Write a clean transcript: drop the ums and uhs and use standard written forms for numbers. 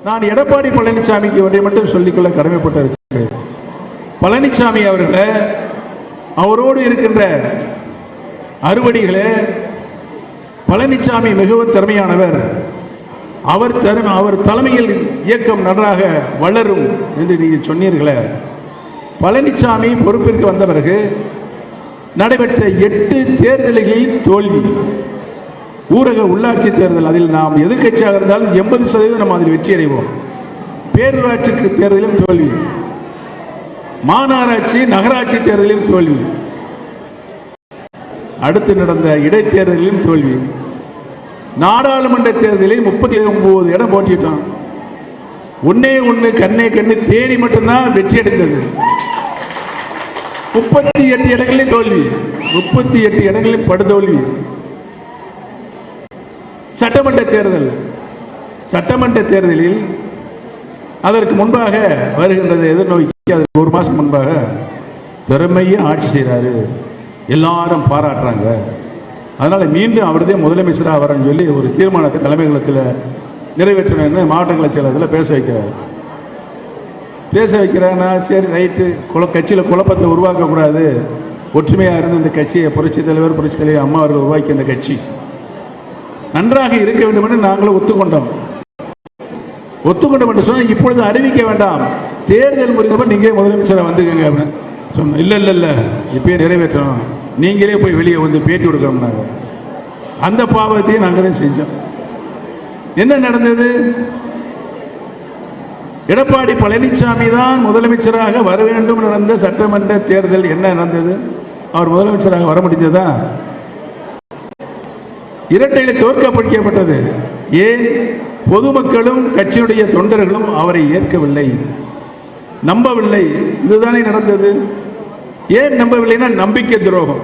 நான் எடப்பாடி பழனிசாமிக்கு ஒன்றை மட்டும் சொல்லிக்கொள்ள கடமைப்பட்டிருக்கிறேன். பழனிசாமி அவர்களே, அவரோடு இருக்கின்ற அறுவடிகளே, பழனிசாமி மிகவும் திறமையானவர். அவர் தலைமையில் இயக்கம் நன்றாக வளரும் என்று நீங்கள் சொன்னீர்களே. பழனிசாமி பொறுப்பிற்கு வந்த பிறகு நடைபெற்ற 8 தேர்தல்களில் தோல்வி. ஊரக உள்ளாட்சி தேர்தல், அதில் நாம் எதிர்க்கட்சியாக இருந்தாலும் 80% நம்ம அதில் வெற்றி அடைவோம். பேரூராட்சிக்கு தேர்தலிலும் தோல்வி, மாநகராட்சி நகராட்சி தேர்தலிலும் தோல்வி, அடுத்து நடந்த இடைத்தேர்தலிலும் தோல்வி. நாடாளுமன்ற தேர்தலில் 39 இடம் போட்டிட்டோம். ஒண்ணு கண்ணே கண்ணு தேனி மட்டும்தான் வெற்றி அடைந்தது. 38 இடங்களில் தோல்வி, 38 இடங்களில் படுதோல்வி. சட்டமன்ற தேர்தலில் அதற்கு முன்பாக வருகின்றது எதிர்நோக்கி, அதற்கு 1 மாதம் முன்பாக திறமையை ஆட்சி செய்கிறாரு, எல்லாரும் பாராட்டுறாங்க, அதனால மீண்டும் அவர்தே முதலமைச்சராக வரன்னு சொல்லி ஒரு தீர்மானத்தை தலைமைகளுக்கு நிறைவேற்றணும்னு மாவட்ட செயலகத்தில் பேச வைக்கிறாங்கன்னா, சரி ரைட்டு, கட்சியில் குழப்பத்தை உருவாக்கக்கூடாது, ஒற்றுமையாக இருந்து இந்த கட்சியை புரட்சித் தலைவர் அம்மா அவர்கள் உருவாக்கி இந்த கட்சி நன்றாக இருக்க வேண்டும் என்று நாங்களும் ஒத்துக்கொண்டோம் என்று சொன்னால், இப்பொழுது அறிவிக்க வேண்டாம், தேர்தல் முடிந்தப்ப நீங்களே முதலமைச்சராக வந்துக்கங்க அப்படின்னு சொன்னோம். இல்லை இப்பயே நிறைவேற்றணும், நீங்களே போய் வெளியே வந்து பேட்டி கொடுக்கணும்னாங்க. அந்த பாவத்தையும் நாங்கள் தான் செஞ்சோம். என்ன நடந்தது? எடப்பாடி பழனிசாமி தான் முதலமைச்சராக வர வேண்டும். நடந்த சட்டமன்ற தேர்தல் என்ன நடந்தது? அவர் முதலமைச்சராக வர முடிந்ததா? இரட்டையில் தோற்கடிக்கப்பட்டது. ஏன்? பொதுமக்களும் கட்சியுடைய தொண்டர்களும் அவரை ஏற்கவில்லை, நம்பவில்லை. இதுதானே நடந்தது. ஏன் நம்பவில்லைன்னா நம்பிக்கை துரோகம்.